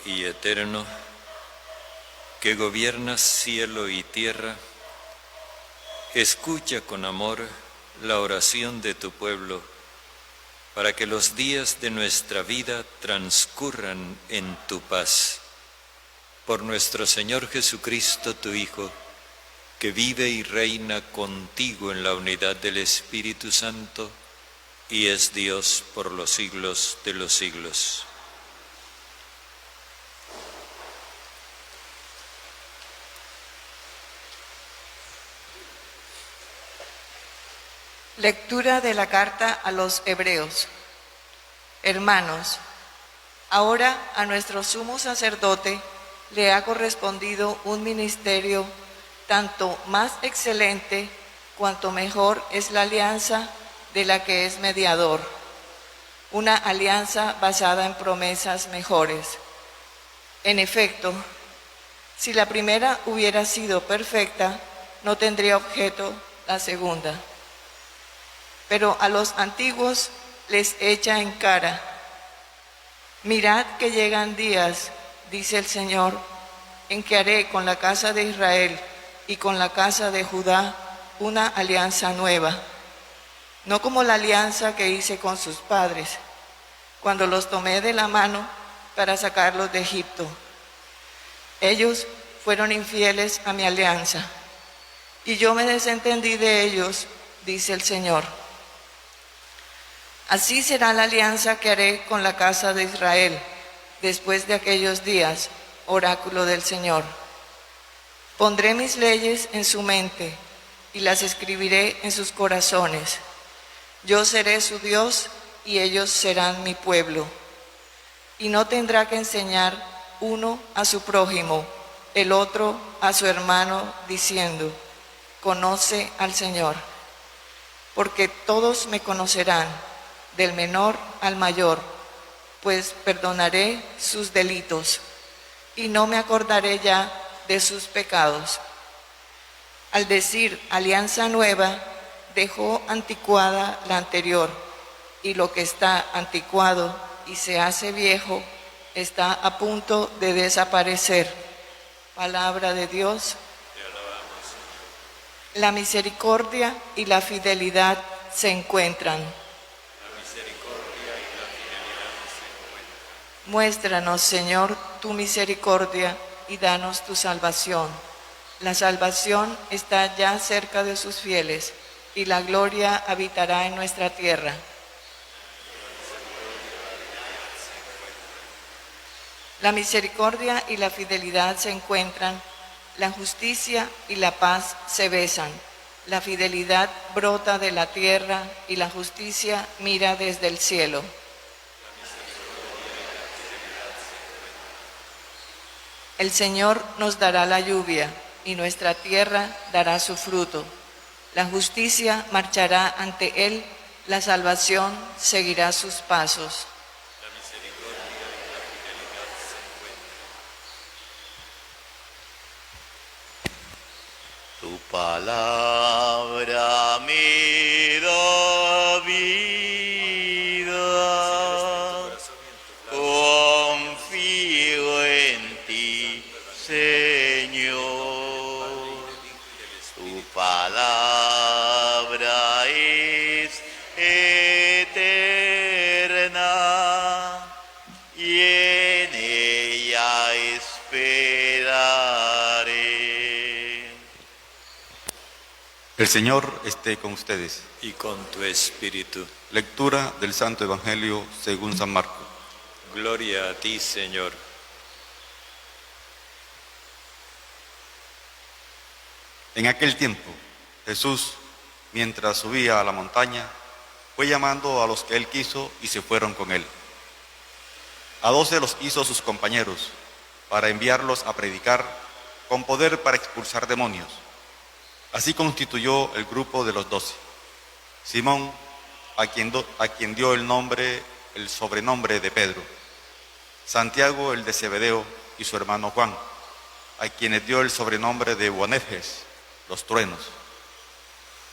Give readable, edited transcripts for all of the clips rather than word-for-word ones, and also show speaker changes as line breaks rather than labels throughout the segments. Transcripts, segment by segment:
y eterno, que gobiernas cielo y tierra, escucha con amor la oración de tu pueblo, para que los días de nuestra vida transcurran en tu paz. Por nuestro Señor Jesucristo, tu Hijo, que vive y reina contigo en la unidad del Espíritu Santo, y es Dios por los siglos de los siglos.
Lectura de la carta a los Hebreos. Hermanos, ahora a nuestro sumo sacerdote le ha correspondido un ministerio tanto más excelente cuanto mejor es la alianza de la que es mediador, una alianza basada en promesas mejores. En efecto, si la primera hubiera sido perfecta, no tendría objeto la segunda. Pero a los antiguos les echa en cara: mirad que llegan días, dice el Señor, en que haré con la casa de Israel y con la casa de Judá una alianza nueva, no como la alianza que hice con sus padres, cuando los tomé de la mano para sacarlos de Egipto. Ellos fueron infieles a mi alianza, y yo me desentendí de ellos, dice el Señor. Así será la alianza que haré con la casa de Israel después de aquellos días, oráculo del Señor. Pondré mis leyes en su mente y las escribiré en sus corazones. Yo seré su Dios y ellos serán mi pueblo. Y no tendrá que enseñar uno a su prójimo, el otro a su hermano, diciendo: conoce al Señor, porque todos me conocerán, del menor al mayor, pues perdonaré sus delitos y no me acordaré ya de sus pecados. Al decir alianza nueva, dejó anticuada la anterior, y lo que está anticuado y se hace viejo está a punto de desaparecer. Palabra de Dios.
Te alabamos, Señor.
La misericordia y la fidelidad se encuentran. Muéstranos, Señor, tu misericordia y danos tu salvación. La salvación está ya cerca de sus fieles y la gloria habitará en nuestra tierra. La misericordia y la fidelidad se encuentran, la justicia y la paz se besan. La fidelidad brota de la tierra y la justicia mira desde el cielo. El Señor nos dará la lluvia y nuestra tierra dará su fruto. La justicia marchará ante Él, la salvación seguirá sus pasos.
La misericordia y la fidelidad se encuentran.
Tu palabra me da vida. Confío en ti, Señor. Tu palabra es eterna y en ella esperaré.
El Señor esté con ustedes.
Y con tu espíritu.
Lectura del Santo Evangelio según San Marcos.
Gloria a ti, Señor.
En aquel tiempo, Jesús, mientras subía a la montaña, fue llamando a los que él quiso y se fueron con él. A 12 los hizo sus compañeros, para enviarlos a predicar con poder para expulsar demonios. Así constituyó el grupo de los 12. Simón, a quien dio el sobrenombre de Pedro. Santiago, el de Zebedeo, y su hermano Juan, a quienes dio el sobrenombre de Boanerges, los truenos.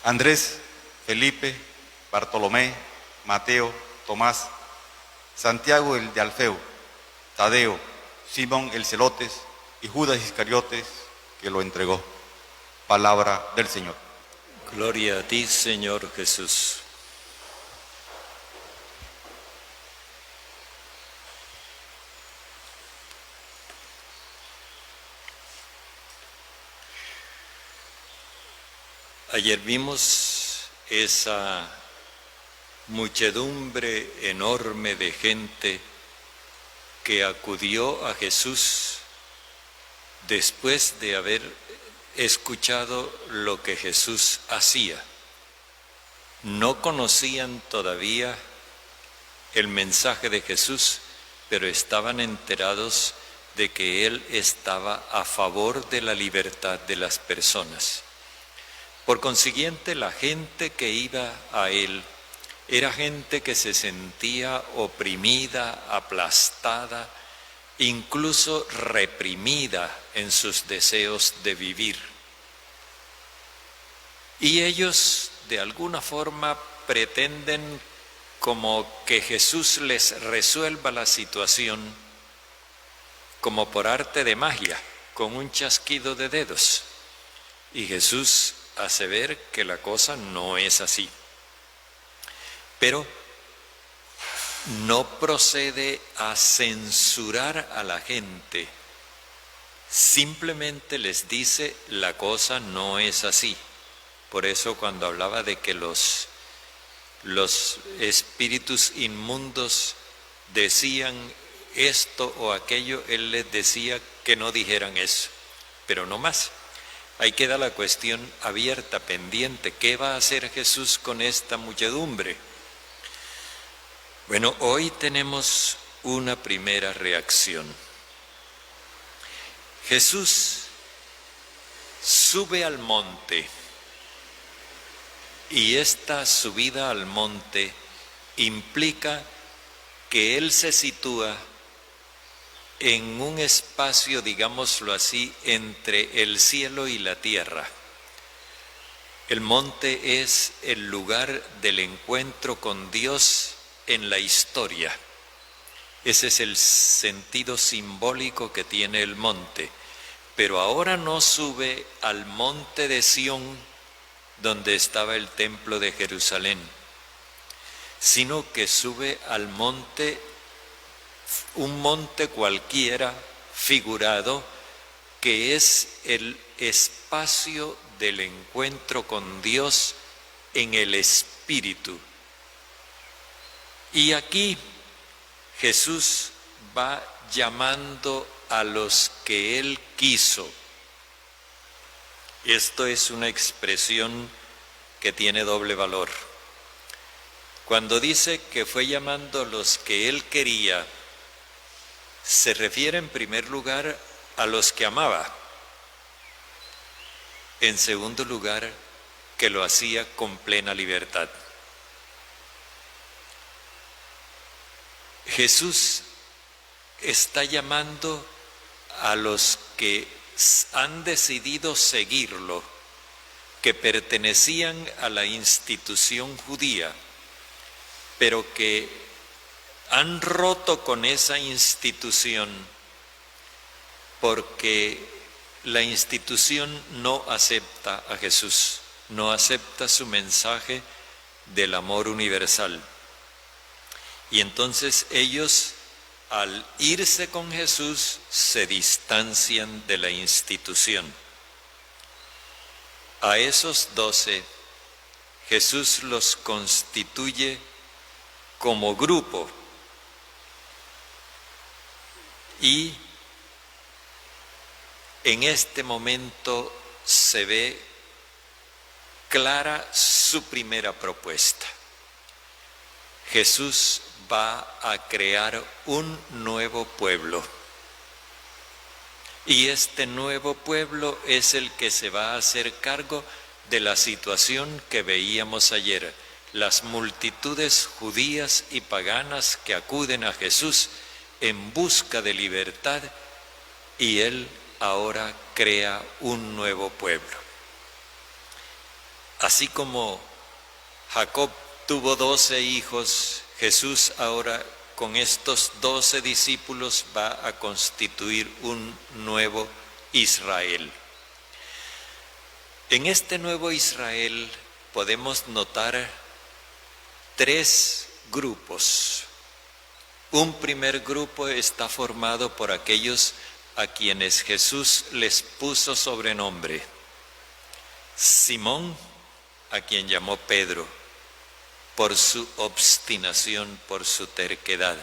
Andrés, Felipe, Bartolomé, Mateo, Tomás, Santiago, el de Alfeo, Tadeo, Simón el Celotes y Judas Iscariotes, que lo entregó. Palabra del Señor.
Gloria a ti, Señor Jesús. Ayer vimos esa muchedumbre enorme de gente que acudió a Jesús después de haber escuchado lo que Jesús hacía. No conocían todavía el mensaje de Jesús, pero estaban enterados de que Él estaba a favor de la libertad de las personas. Por consiguiente, la gente que iba a Él era gente que se sentía oprimida, aplastada, incluso reprimida en sus deseos de vivir. Y ellos, de alguna forma, pretenden como que Jesús les resuelva la situación como por arte de magia, con un chasquido de dedos. Y Jesús hace ver que la cosa no es así. Pero no procede a censurar a la gente, simplemente les dice la cosa no es así. Por eso cuando hablaba de que los espíritus inmundos decían esto o aquello, Él les decía que no dijeran eso, pero no más. Ahí queda la cuestión abierta, pendiente. ¿Qué va a hacer Jesús con esta muchedumbre? Bueno, hoy tenemos una primera reacción. Jesús sube al monte y esta subida al monte implica que Él se sitúa en un espacio, digámoslo así, entre el cielo y la tierra. El monte es el lugar del encuentro con Dios en la historia. Ese es el sentido simbólico que tiene el monte. Pero ahora no sube al monte de Sión, donde estaba el templo de Jerusalén, sino que sube al monte, un monte cualquiera, figurado, que es el espacio del encuentro con Dios en el Espíritu. Y aquí Jesús va llamando a los que Él quiso. Esto es una expresión que tiene doble valor. Cuando dice que fue llamando a los que Él quería, se refiere en primer lugar a los que amaba. En segundo lugar, que lo hacía con plena libertad. Jesús está llamando a los que han decidido seguirlo, que pertenecían a la institución judía, pero que han roto con esa institución porque la institución no acepta a Jesús, no acepta su mensaje del amor universal. Y entonces ellos, al irse con Jesús, se distancian de la institución. A esos 12, Jesús los constituye como grupo y en este momento se ve clara su primera propuesta. Jesús va a crear un nuevo pueblo. Y este nuevo pueblo es el que se va a hacer cargo de la situación que veíamos ayer. Las multitudes judías y paganas que acuden a Jesús en busca de libertad, y Él ahora crea un nuevo pueblo. Así como Jacob tuvo 12 hijos, Jesús ahora con estos 12 discípulos va a constituir un nuevo Israel. En este nuevo Israel podemos notar 3 grupos. Un primer grupo está formado por aquellos a quienes Jesús les puso sobrenombre. Simón, a quien llamó Pedro, por su obstinación, por su terquedad.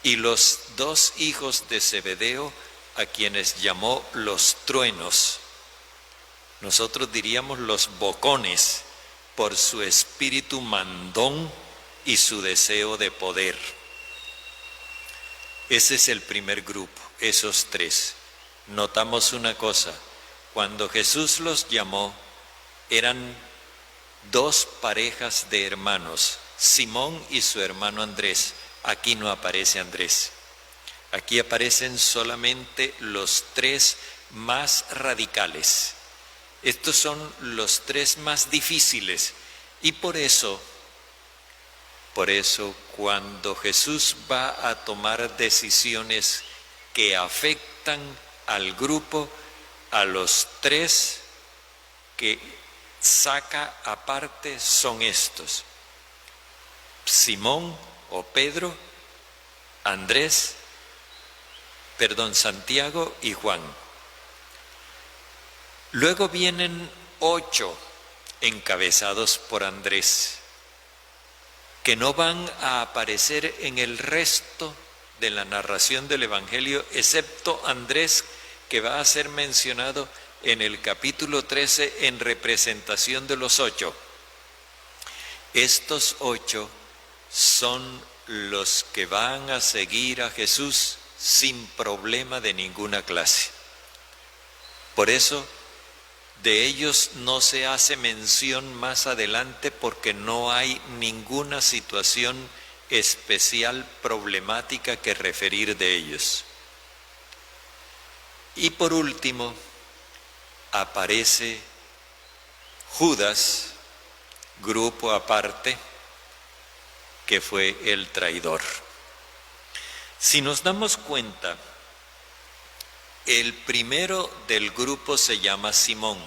Y los 2 hijos de Zebedeo, a quienes llamó los truenos. Nosotros diríamos los bocones, por su espíritu mandón y su deseo de poder. Ese es el primer grupo, esos 3. Notamos una cosa, cuando Jesús los llamó, eran 2 parejas de hermanos, Simón y su hermano Andrés. Aquí no aparece Andrés. Aquí aparecen solamente los 3 más radicales. Estos son los 3 más difíciles. Y por eso, cuando Jesús va a tomar decisiones que afectan al grupo, a los 3 que saca aparte son estos: Simón o Pedro, Santiago y Juan. Luego vienen 8 encabezados por Andrés, que no van a aparecer en el resto de la narración del Evangelio, excepto Andrés, que va a ser mencionado en el capítulo 13 en representación de los 8. Estos 8 son los que van a seguir a Jesús sin problema de ninguna clase. Por eso, de ellos no se hace mención más adelante, porque no hay ninguna situación especial problemática que referir de ellos. Y por último, aparece Judas, grupo aparte, que fue el traidor. Si nos damos cuenta, el primero del grupo se llama Simón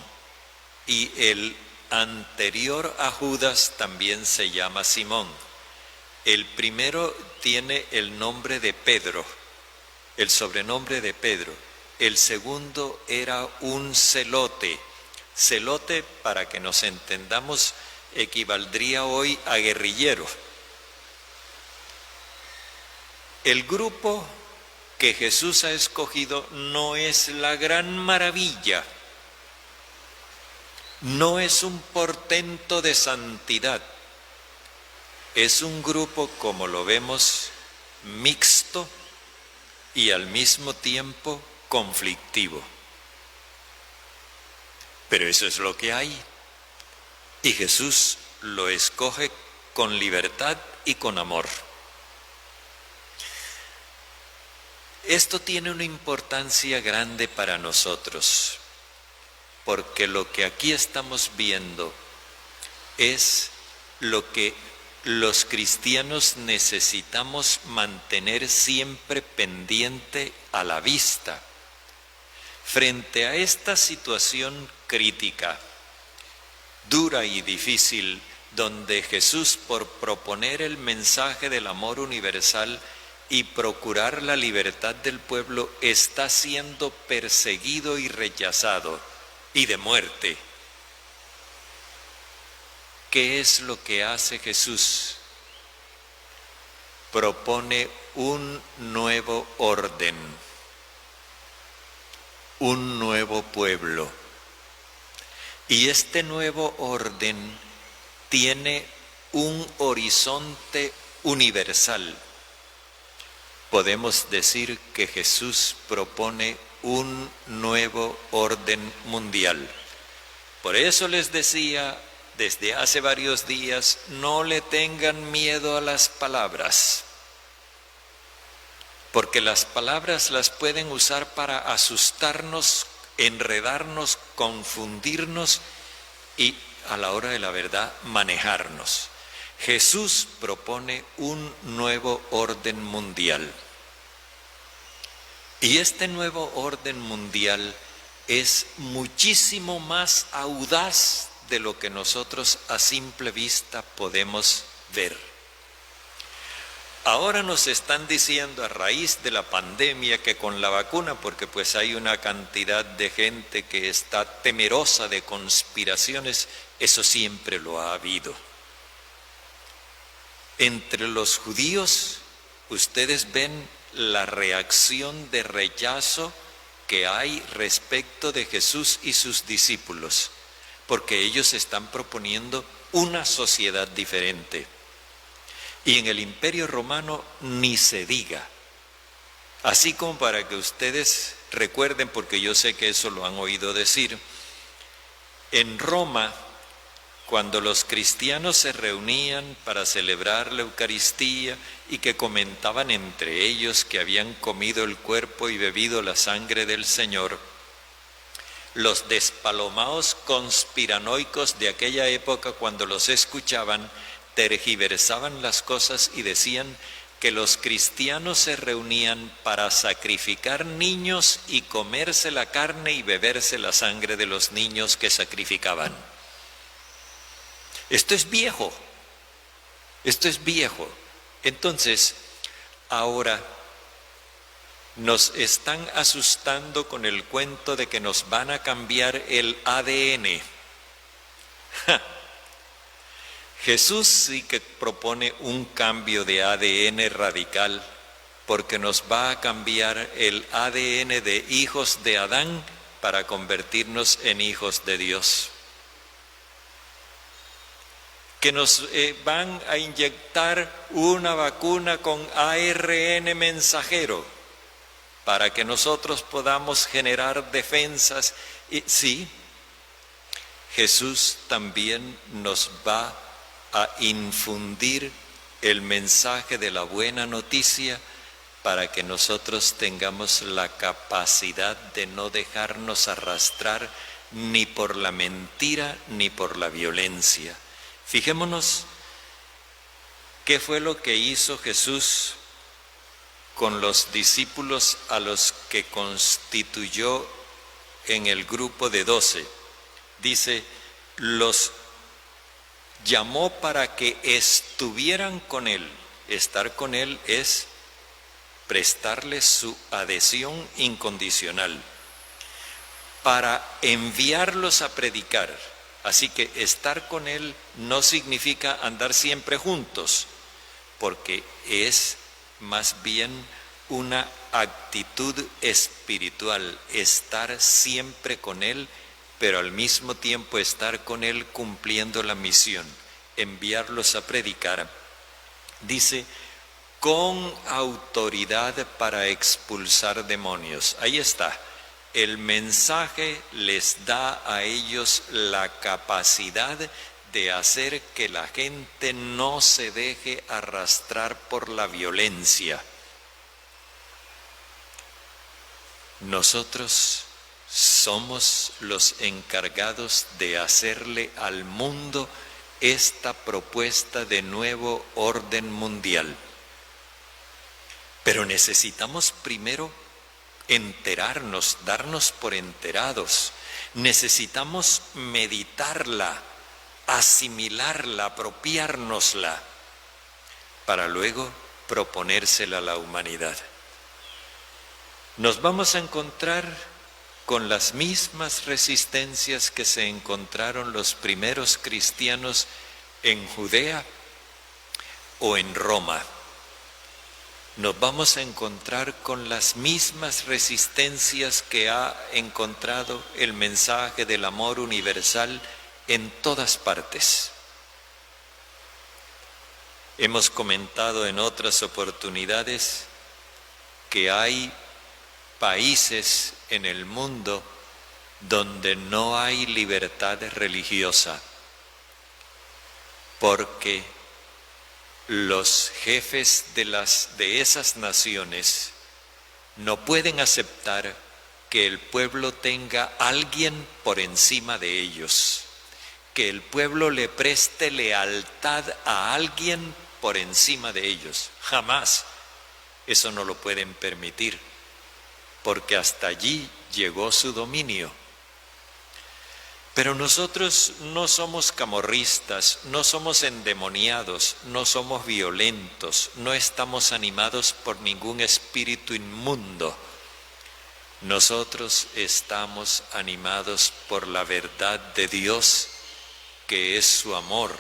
y el anterior a Judas también se llama Simón. El primero tiene el nombre de Pedro, el sobrenombre de Pedro. El segundo era un celote. Celote, para que nos entendamos, equivaldría hoy a guerrillero. El grupo que Jesús ha escogido no es la gran maravilla, no es un portento de santidad, es un grupo, como lo vemos, mixto y al mismo tiempo conflictivo. Pero eso es lo que hay, y Jesús lo escoge con libertad y con amor. Esto tiene una importancia grande para nosotros, porque lo que aquí estamos viendo es lo que los cristianos necesitamos mantener siempre pendiente a la vista. Frente a esta situación crítica, dura y difícil, donde Jesús, por proponer el mensaje del amor universal y procurar la libertad del pueblo, está siendo perseguido y rechazado y de muerte. ¿Qué es lo que hace Jesús? Propone un nuevo orden, un nuevo pueblo. Y este nuevo orden tiene un horizonte universal. Podemos decir que Jesús propone un nuevo orden mundial. Por eso les decía desde hace varios días, no le tengan miedo a las palabras, porque las palabras las pueden usar para asustarnos, enredarnos, confundirnos y a la hora de la verdad manejarnos. Jesús propone un nuevo orden mundial. Y este nuevo orden mundial es muchísimo más audaz de lo que nosotros a simple vista podemos ver. Ahora nos están diciendo a raíz de la pandemia que con la vacuna, porque pues hay una cantidad de gente que está temerosa de conspiraciones, eso siempre lo ha habido. Entre los judíos, ustedes ven la reacción de rechazo que hay respecto de Jesús y sus discípulos, porque ellos están proponiendo una sociedad diferente. Y en el Imperio Romano ni se diga. Así como para que ustedes recuerden, porque yo sé que eso lo han oído decir, en Roma, cuando los cristianos se reunían para celebrar la Eucaristía y que comentaban entre ellos que habían comido el cuerpo y bebido la sangre del Señor, los despalomaos conspiranoicos de aquella época, cuando los escuchaban, tergiversaban las cosas y decían que los cristianos se reunían para sacrificar niños y comerse la carne y beberse la sangre de los niños que sacrificaban. Esto es viejo, Entonces, ahora nos están asustando con el cuento de que nos van a cambiar el ADN. Jesús sí que propone un cambio de ADN radical, porque nos va a cambiar el ADN de hijos de Adán para convertirnos en hijos de Dios. Que nos van a inyectar una vacuna con ARN mensajero para que nosotros podamos generar defensas. Y sí, Jesús también nos va a infundir el mensaje de la buena noticia para que nosotros tengamos la capacidad de no dejarnos arrastrar ni por la mentira ni por la violencia. Fijémonos qué fue lo que hizo Jesús con los discípulos a los que constituyó en el grupo de 12. Dice, los llamó para que estuvieran con él. Estar con él es prestarle su adhesión incondicional, para enviarlos a predicar. Así que estar con él no significa andar siempre juntos, porque es más bien una actitud espiritual, estar siempre con él, pero al mismo tiempo estar con él cumpliendo la misión, enviarlos a predicar. Dice, con autoridad para expulsar demonios. Ahí está. El mensaje les da a ellos la capacidad de hacer que la gente no se deje arrastrar por la violencia. Nosotros somos los encargados de hacerle al mundo esta propuesta de nuevo orden mundial. Pero necesitamos primero enterarnos, darnos por enterados. Necesitamos meditarla, asimilarla, apropiárnosla, para luego proponérsela a la humanidad. Nos vamos a encontrar con las mismas resistencias que se encontraron los primeros cristianos en Judea o en Roma. Nos vamos a encontrar con las mismas resistencias que ha encontrado el mensaje del amor universal en todas partes. Hemos comentado en otras oportunidades que hay países en el mundo donde no hay libertad religiosa, porque los jefes de esas naciones no pueden aceptar que el pueblo tenga a alguien por encima de ellos, que el pueblo le preste lealtad a alguien por encima de ellos. Jamás. Eso no lo pueden permitir, porque hasta allí llegó su dominio. Pero nosotros no somos camorristas, no somos endemoniados, no somos violentos, no estamos animados por ningún espíritu inmundo. Nosotros estamos animados por la verdad de Dios, que es su amor,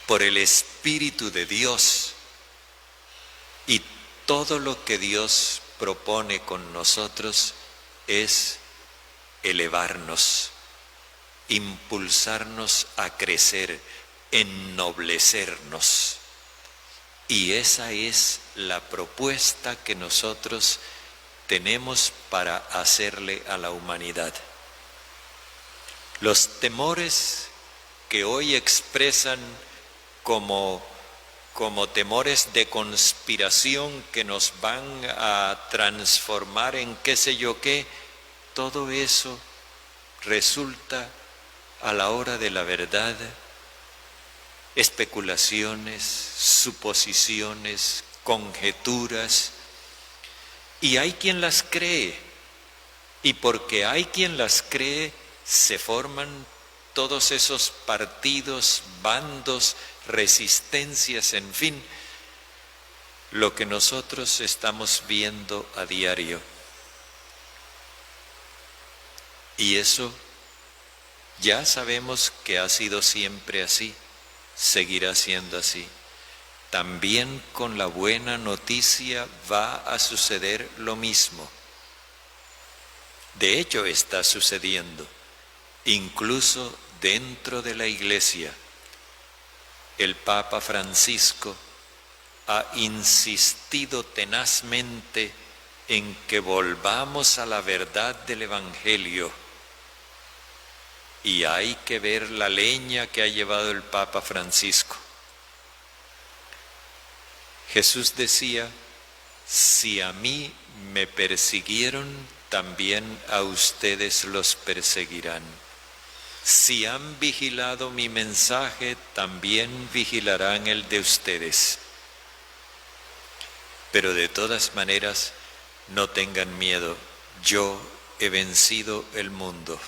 por el Espíritu de Dios. Y todo lo que Dios propone con nosotros es elevarnos, impulsarnos a crecer, ennoblecernos. Y esa es la propuesta que nosotros tenemos para hacerle a la humanidad. Los temores que hoy expresan como temores de conspiración que nos van a transformar en qué sé yo qué, todo eso resulta a la hora de la verdad especulaciones, suposiciones, conjeturas, y hay quien las cree, y porque hay quien las cree se forman todos esos partidos, bandos, resistencias, en fin, lo que nosotros estamos viendo a diario. Y eso ya sabemos que ha sido siempre así, seguirá siendo así. También con la buena noticia va a suceder lo mismo. De hecho, está sucediendo, incluso dentro de la Iglesia. El Papa Francisco ha insistido tenazmente en que volvamos a la verdad del Evangelio. Y hay que ver la leña que ha llevado el Papa Francisco. Jesús decía, si a mí me persiguieron, también a ustedes los perseguirán. Si han vigilado mi mensaje, también vigilarán el de ustedes. Pero de todas maneras, no tengan miedo, yo he vencido el mundo.